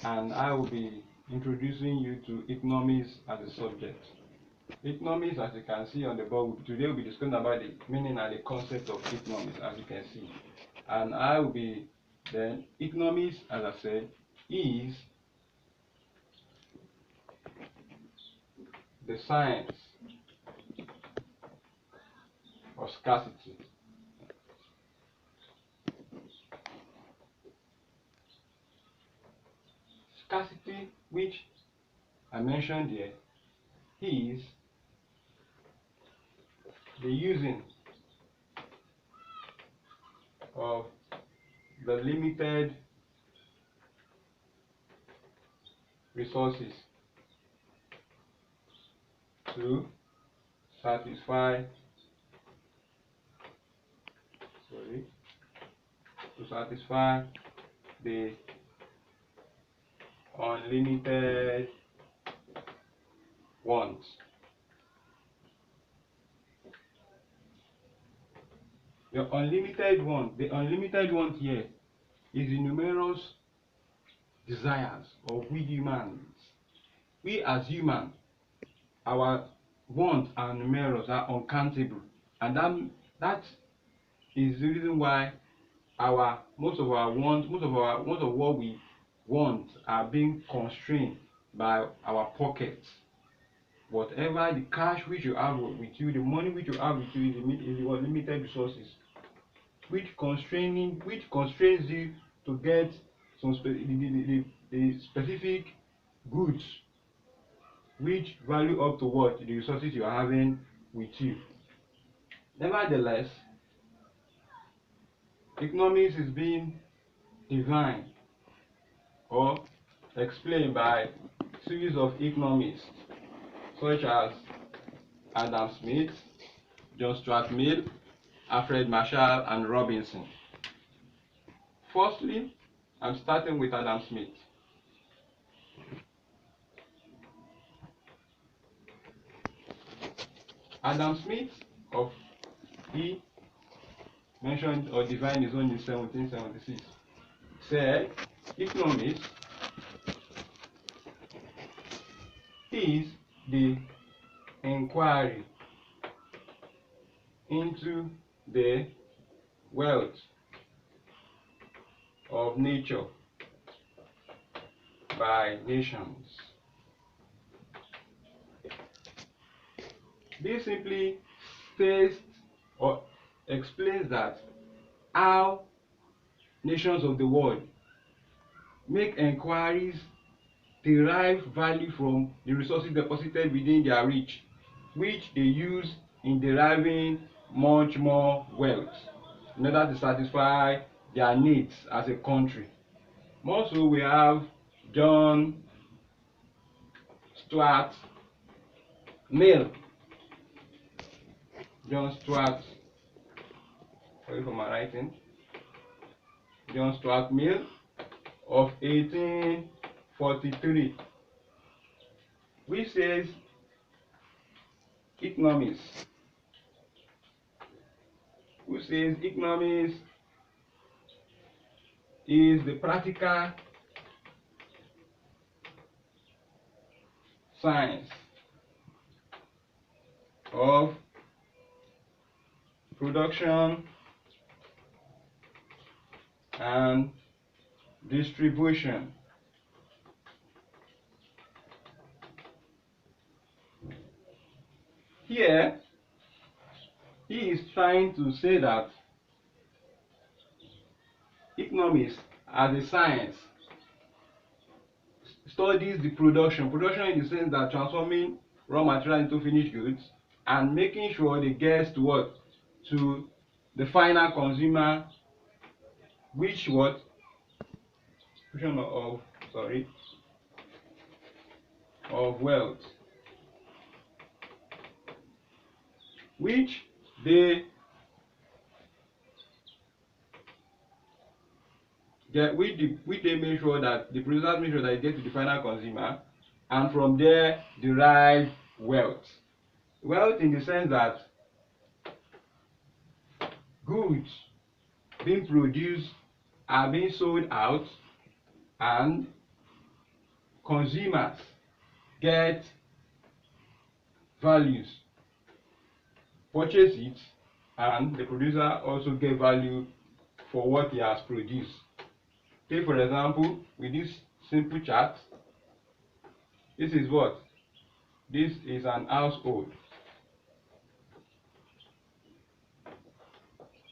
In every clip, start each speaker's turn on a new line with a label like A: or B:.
A: and I will be introducing you to economics as a subject. Economics, as you can see on the board, today we'll be discussing about the meaning and the concept of economics, as you can see. And I will be then, economics, as I said, is the science of scarcity. Scarcity, which I mentioned here, is the using of the limited resources to satisfy the unlimited wants. The unlimited want here is the numerous desires of we humans. We as humans, our wants are numerous, are uncountable, and that is the reason why most of what we want are being constrained by our pockets. Whatever the cash which you have with you, the money which you have with you is the limited resources, which constrains you to get the specific goods which value up to what the resources you are having with you. Nevertheless, economics is being defined or explained by series of economists such as Adam Smith, John Stuart Mill, Alfred Marshall, and Robinson. Firstly, I'm starting with Adam Smith. Adam Smith, he mentioned or defined his own in 1776, said economics is the inquiry into the wealth of nature by nations. This simply states or explains that how nations of the world make inquiries, derive value from the resources deposited within their reach, which they use in deriving much more wealth in order to satisfy their needs as a country. More so, we have John Stuart Mill. John Stuart Mill of 1843, which says economics is the practical science of production and distribution. Here, he is trying to say that economics as a science studies the production in the sense that transforming raw material into finished goods and making sure they get to what? To the final consumer, which what? Of wealth, which they make sure that the producers make sure that it gets to the final consumer, and from there derive wealth. Wealth in the sense that goods being produced are being sold out, and consumers get values, purchase it, and the producer also get value for what he has produced. Take for example, with this simple chart, this is what? This is an household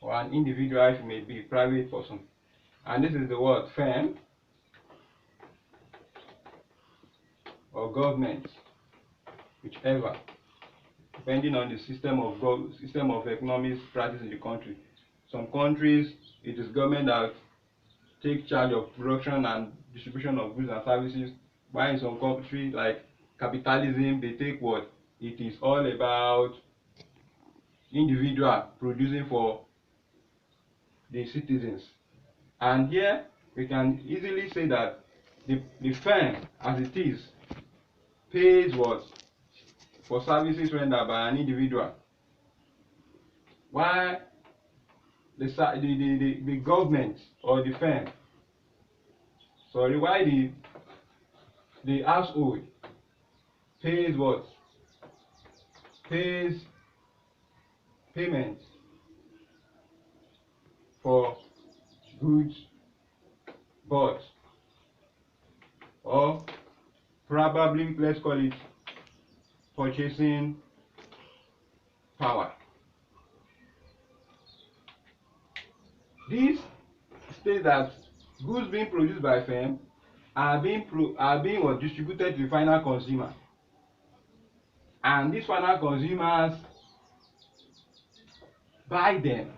A: or an individual, if it may be private person, and this is the word firm or government, whichever, depending on the system of economics practice in the country. Some countries, it is government that take charge of production and distribution of goods and services, while in some countries like capitalism, they take what? It is all about individual producing for the citizens. And here we can easily say that the firm as it is pays what? For services rendered by an individual, while the government or the firm, sorry, while the household pays what? Pays payment for goods bought, or probably let's call it purchasing power. This states that goods being produced by firm are being what? Distributed to the final consumer, and these final consumers buy them.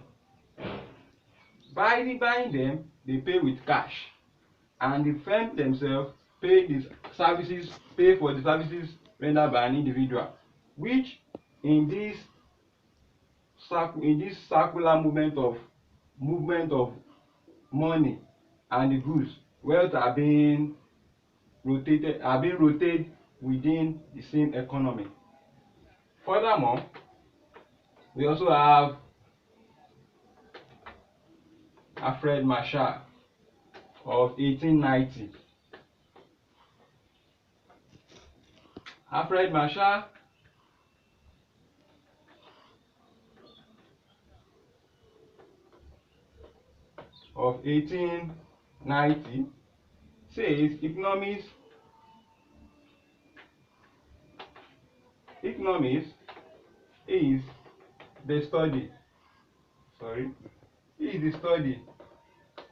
A: By buying them, they pay with cash, and the firm themselves pay for the services rendered by an individual, which in this circular movement of money and the goods, wealth are being rotated within the same economy. Furthermore, we also have Alfred Marshall of 1890. Alfred Marshall of 1890 says economics is the study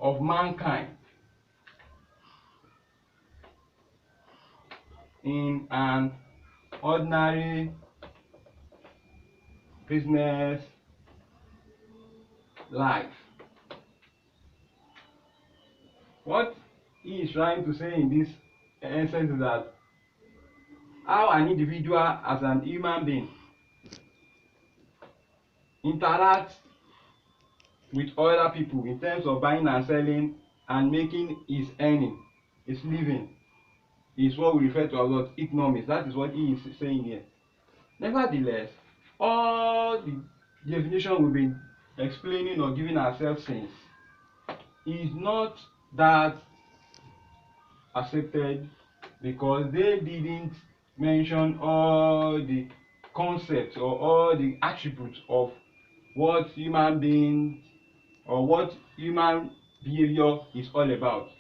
A: of mankind in an ordinary business life. What he is trying to say in this essence is that how an individual as an human being interacts with other people in terms of buying and selling and making his earning, his living, is what we refer to as what? Economics. That is what he is saying here. Nevertheless, all the definition we've been explaining or giving ourselves since is not that accepted, because they didn't mention all the concepts or all the attributes of what human beings or what human behavior is all about.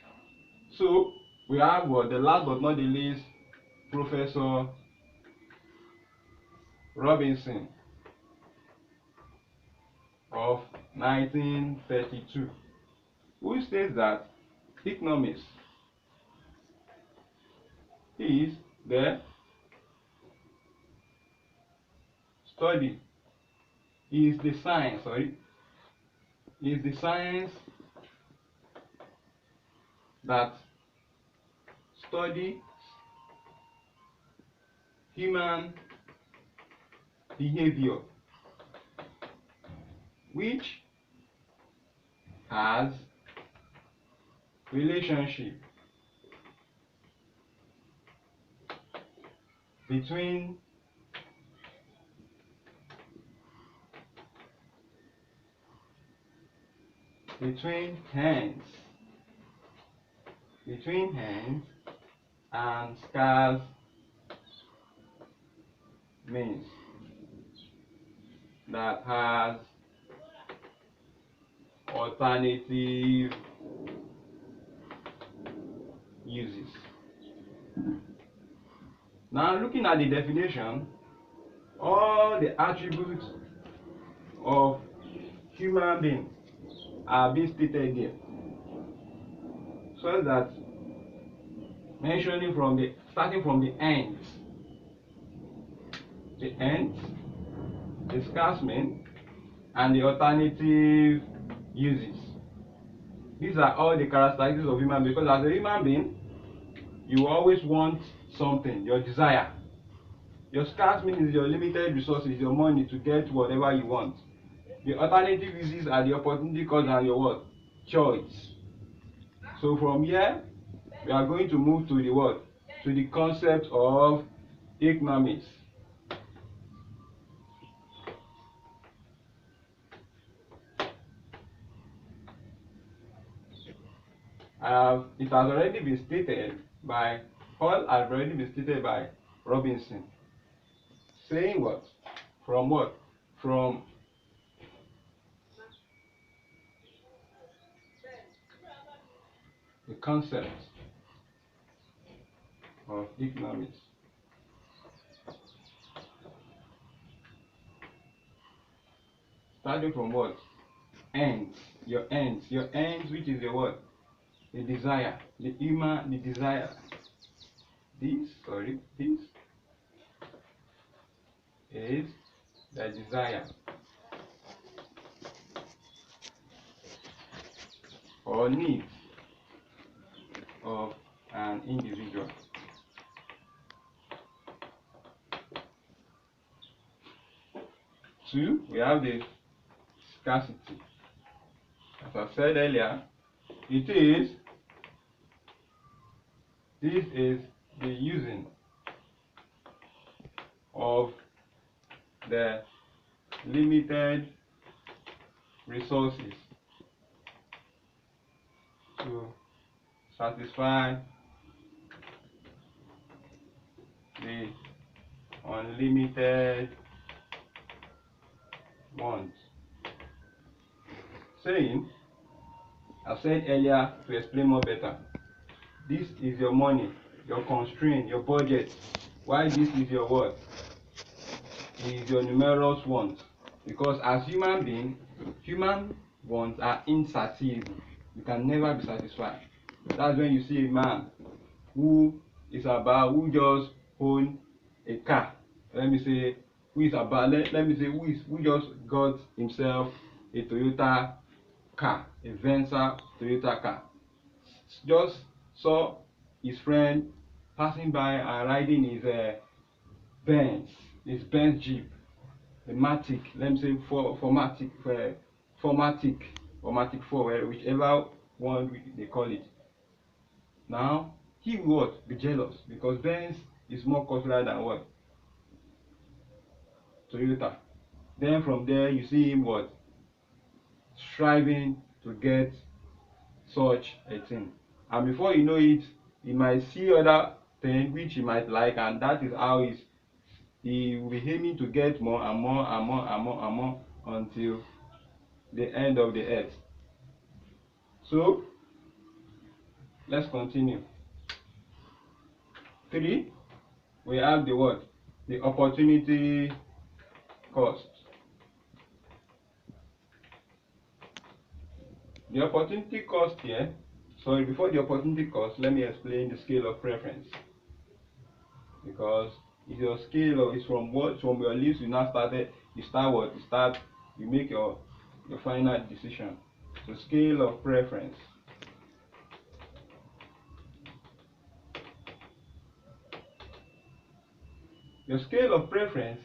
A: So we have what? The last but not the least, Professor Robinson of 1932, who states that economics is the study, is the science that studies human behavior, which has relationship between hands and scarce means that has alternative uses. Now, looking at the definition, all the attributes of human being are being stated here, so that starting from the ends, the scarce mean, and the alternative uses. These are all the characteristics of human being, because as a human being, you always want something, your desire. Your scarce means your limited resources, your money to get whatever you want. The alternative uses are the opportunity cost and your what? Choice. So from here, we are going to move to the what? To the concept of economics. It has already been stated by Robinson, saying what? From what? From the concept of economics. Starting from what? Ends. Your ends, which is your what? The desire, the desire. This is the desire or need of an individual. Two, we have the scarcity. As I said earlier, this is the using of the limited resources to satisfy the unlimited wants. Saying, I said earlier to explain more better, this is your money, your constraint, your budget. Why this is your what? Is your numerous wants. Because as human beings, human wants are insatiable. You can never be satisfied. That's when you see a man who just own a car. Let me say who just got himself a Toyota car, a Venza Toyota car. Just saw his friend passing by and riding his Benz Jeep, the Matic, let me say Formatic or Matic 4, whichever one they call it. Now, he would be jealous because Benz is more costlier than what? Toyota. Then from there, you see him what? Striving to get such a thing. And before you know it, he might see other things which he might like, and that is how he will be aiming to get more and more and more and more and more until the end of the earth. So, let's continue. 3, we have the what? The opportunity cost. The opportunity cost here, sorry, before the opportunity cost, let me explain the scale of preference. Because if your scale is from your list, you make your final decision. So scale of preference. Your scale of preference,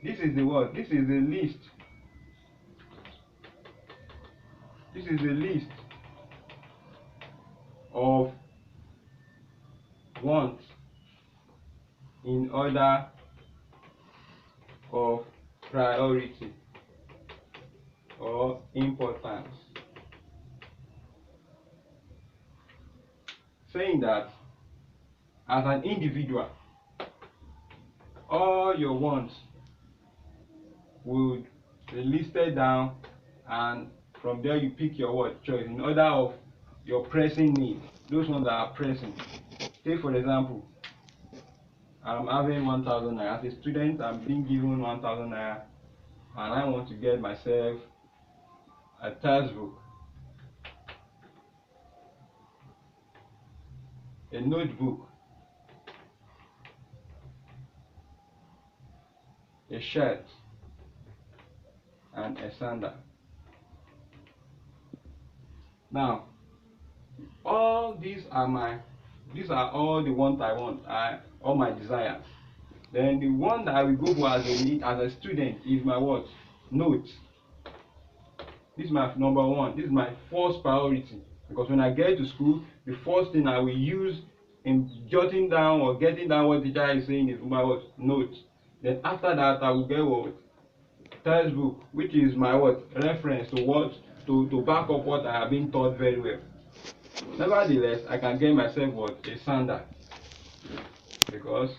A: this is the what? This is the list. This is the list of wants in order of priority or importance. Saying that as an individual, all your wants would be listed down, and from there you pick your what choice in order of your pressing needs, those ones that are pressing. Take for example, I'm having 1,000 naira. As a student, I'm being given 1,000 naira, and I want to get myself a textbook, a notebook, a shirt, and a sandal. Now, all these are all the ones I want, all my desires. Then the one that I will go for as a need, as a student, is my what? Notes. This is my number one. This is my first priority, because when I get to school, the first thing I will use in jotting down or getting down what the teacher is saying is my what? Notes. Then after that, I will get what? Textbook, which is my what? Reference to what? To back up what I have been taught very well. Nevertheless, I can get myself what? A sandal, because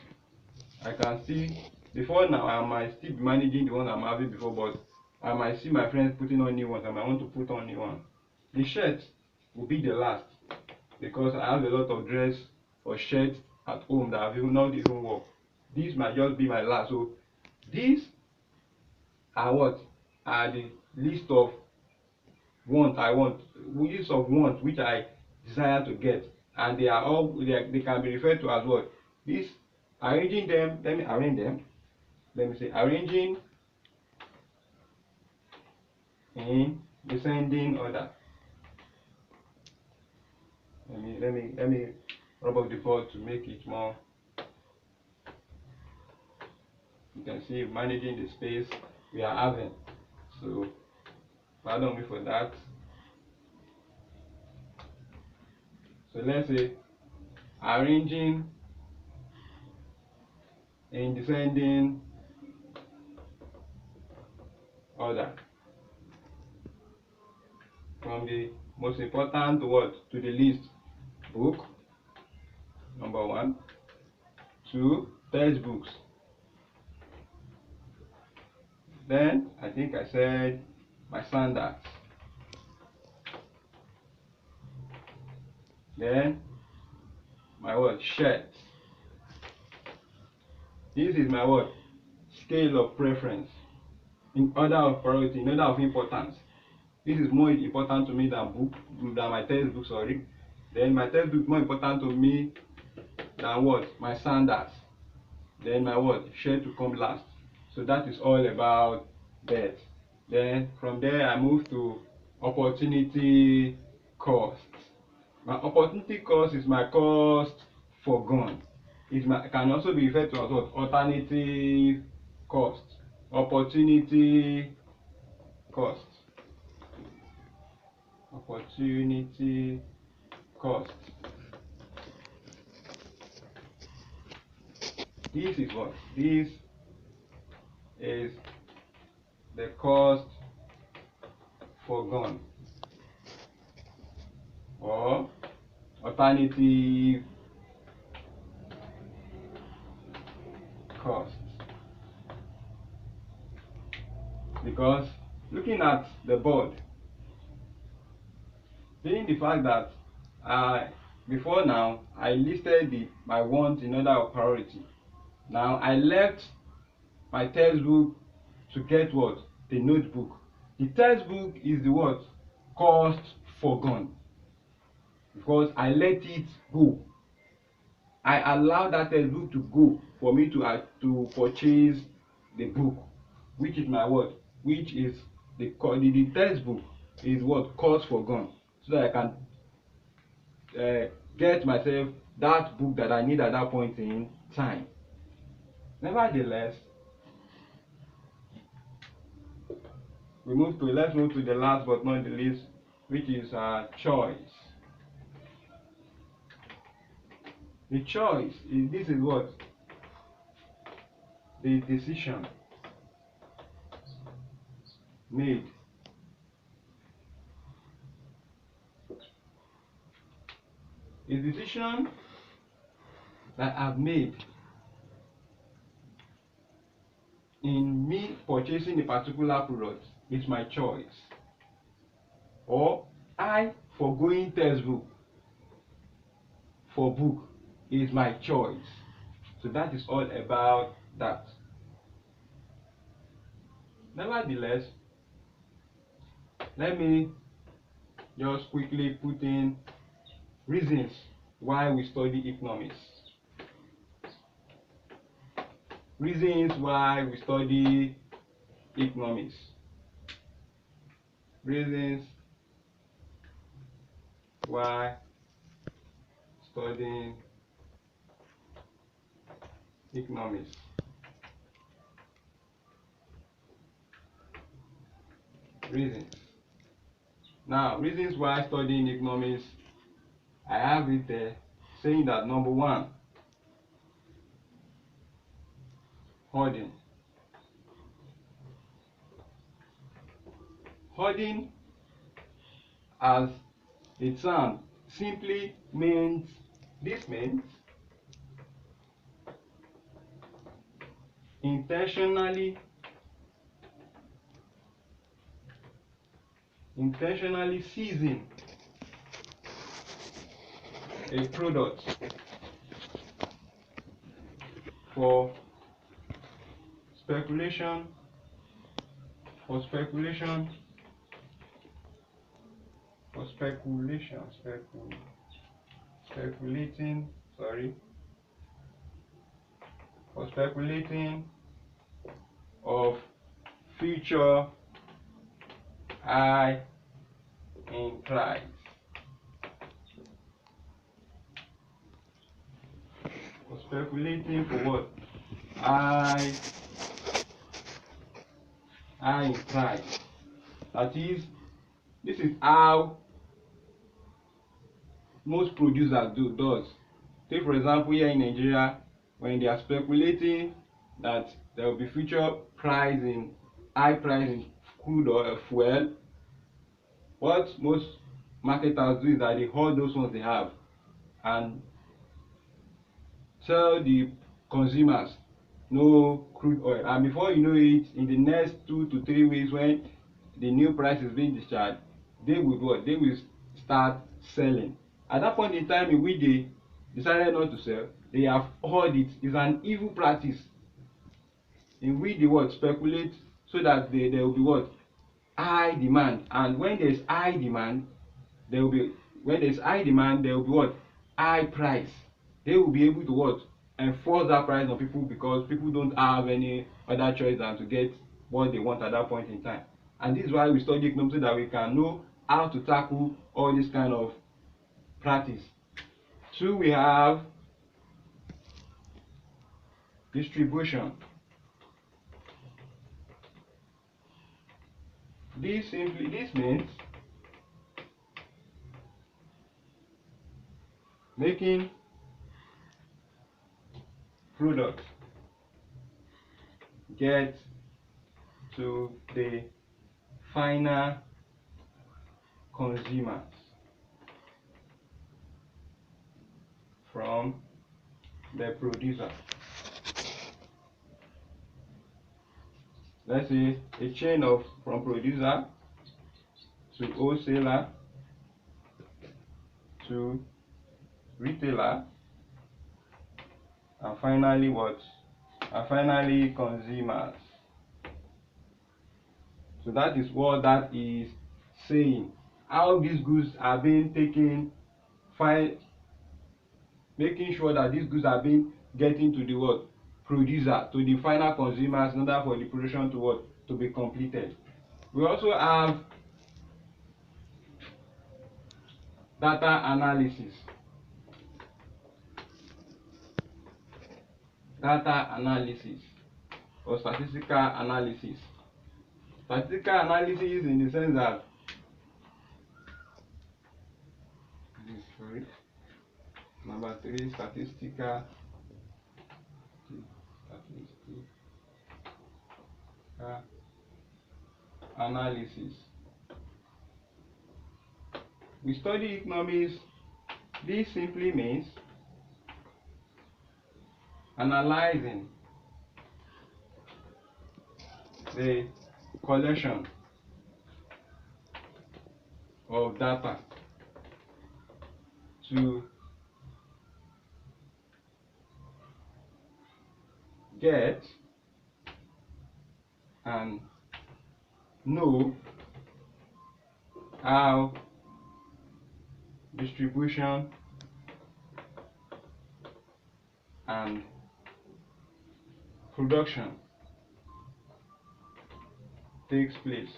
A: I can see before now I might still be managing the one I'm having before, but I might see my friends putting on new ones. I might want to put on new one. The shirt will be the last, because I have a lot of dress or shirts at home that I've not even worn. This might just be my last. So these are what? Are the list of wants I want, list of wants which I desire to get, and they are all they can be referred to as what? This arranging them. Let me arrange them. Let me say arranging in descending order. Let me rub up the board to make it more. You can see managing the space we are having. So pardon me for that. So let's say arranging in descending order, from the most important to what? To the least. Book, number one. Two, textbooks. Then I think I said my sandals. Then my what? Shirt. This is my what? Scale of preference, in order of priority, in order of importance. This is more important to me than my textbook, sorry. Then my textbook more important to me than what? My sandals. Then my what? Shirt to come last. So that is all about that. Then from there I move to opportunity cost. My opportunity cost is my cost forgone. Can also be referred to as what? Alternative cost. Opportunity cost. Opportunity cost. This is what? This is the cost forgone, or alternative cost. Because looking at the board, seeing the fact that before now I listed my wants in order of priority. Now I left my textbook to get what? The notebook. The textbook is the what? Cost forgone, because I let it go. I allowed that textbook to go for me to purchase the book, which is my what? Which is the textbook is what? Cost forgone, so that I can get myself that book that I need at that point in time. Nevertheless, let's move to the last but not the least, which is choice. The choice is, this is what? The decision made a decision that I've made in me purchasing a particular product is my choice, or I foregoing textbook for book is my choice. So that is all about that. Nevertheless, let me just quickly put in reasons why we study economics. Reasons why we study economics. Reasons why studying economics. Reasons. Now, reasons why studying economics, I have it there saying that number one, hoarding. Hoarding, as a term, simply means, this means intentionally seizing a product for speculation, speculating, for speculating of future high in price. For speculating for what? High in price. That is, this is how most producers does. Take for example, here in Nigeria, when they are speculating that there will be future high price in crude oil fuel, what most marketers do is that they hold those ones they have and tell the consumers no crude oil, and before you know it, in the next 2 to 3 weeks, when the new price is being discharged, they will what? They will start selling. At that point in time in which they decided not to sell, they have heard it is an evil practice in which they what? Speculate so that there will be what? High demand. And when there is high demand, there will be what? High price. They will be able to what? Enforce that price on people, because people don't have any other choice than to get what they want at that point in time. And this is why we study economics, so that we can know how to tackle all this kind of practice. Two, we have distribution. This means making products get to the final consumers from the producer. Let's say a chain from producer to wholesaler to retailer, and finally what? And finally consumers. So that is what that is saying. How these goods are being taken, making sure that these goods are being getting to the what? Producer, to the final consumers, in order for the production to what? To be completed. We also have data analysis. Data analysis or statistical analysis. Statistical analysis in the sense that number 3, statistical analysis. We study economics. This simply means analyzing the collection of data to get and know how distribution and production takes place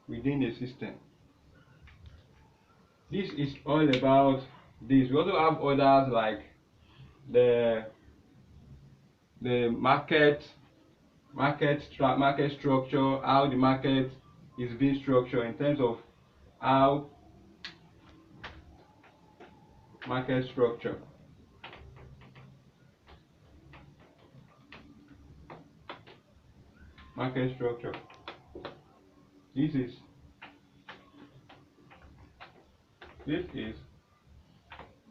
A: within a system. This is all about this. We also have others like the market structure, how the market is being structured in terms of how market structure. Market structure. This is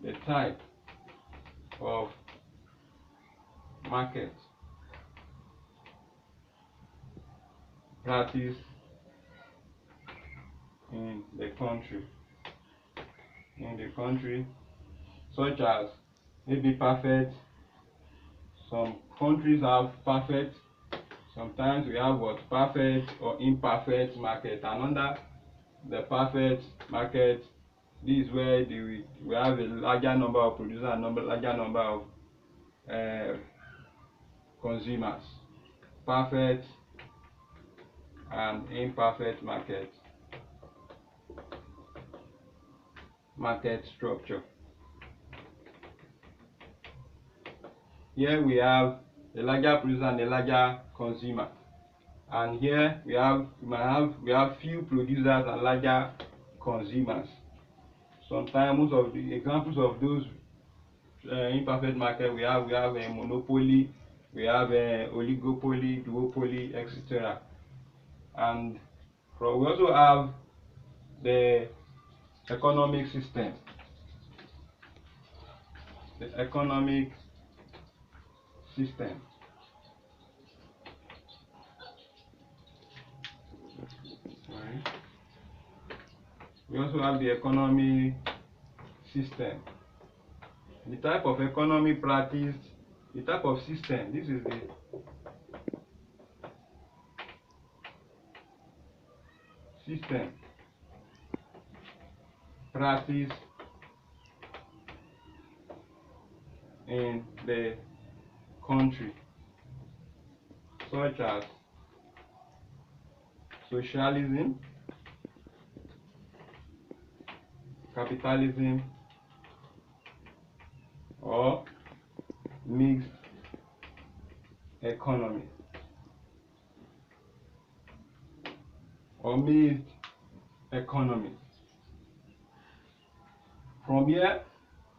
A: the type of market practice in the country, such as maybe perfect. Some countries have perfect. Sometimes we have what perfect or imperfect market, and under the perfect market, this is where we have a larger number of producers and larger number of consumers. Perfect and imperfect market structure. Here we have a larger producer and a larger consumer, and here we have few producers and larger consumers. Sometimes most of the examples of those imperfect market, we have a monopoly, we have a oligopoly, duopoly, etc. And we also have the economic system. The economic system. We also have the economy system. The type of economy practiced, the type of system. This is the system practiced in the country, such as socialism, capitalism, or mixed economy, From here,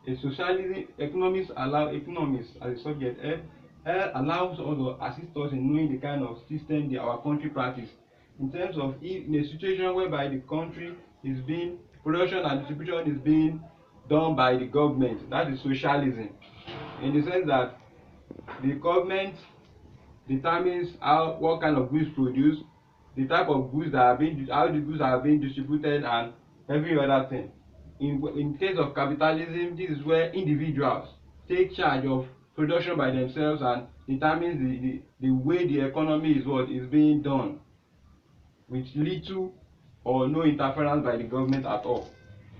A: a socialism economics as a subject allows us or assist us in knowing the kind of system our country practice, in terms of in a situation whereby the country is being production and distribution is being done by the government. That is socialism, in the sense that the government determines what kind of goods produced, the type of goods that how the goods are being distributed, and every other thing. In case of capitalism, this is where individuals take charge of production by themselves and determines the way the economy is being done, with little or no interference by the government at all.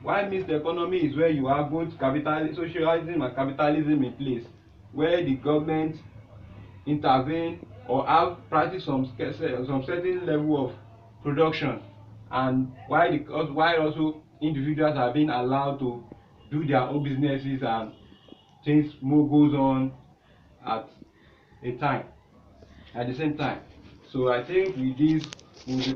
A: While mixed economy is where you have both socialism and capitalism in place, where the government intervene or have practice some certain level of production, and while also individuals are being allowed to do their own businesses and things more goes on at the same time. So I think with this we'll be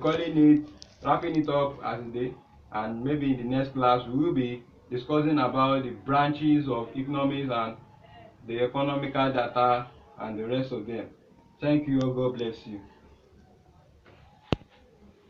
A: wrapping it up as a day, and maybe in the next class we will be discussing about the branches of economics and the economical data and the rest of them. Thank you. God bless you.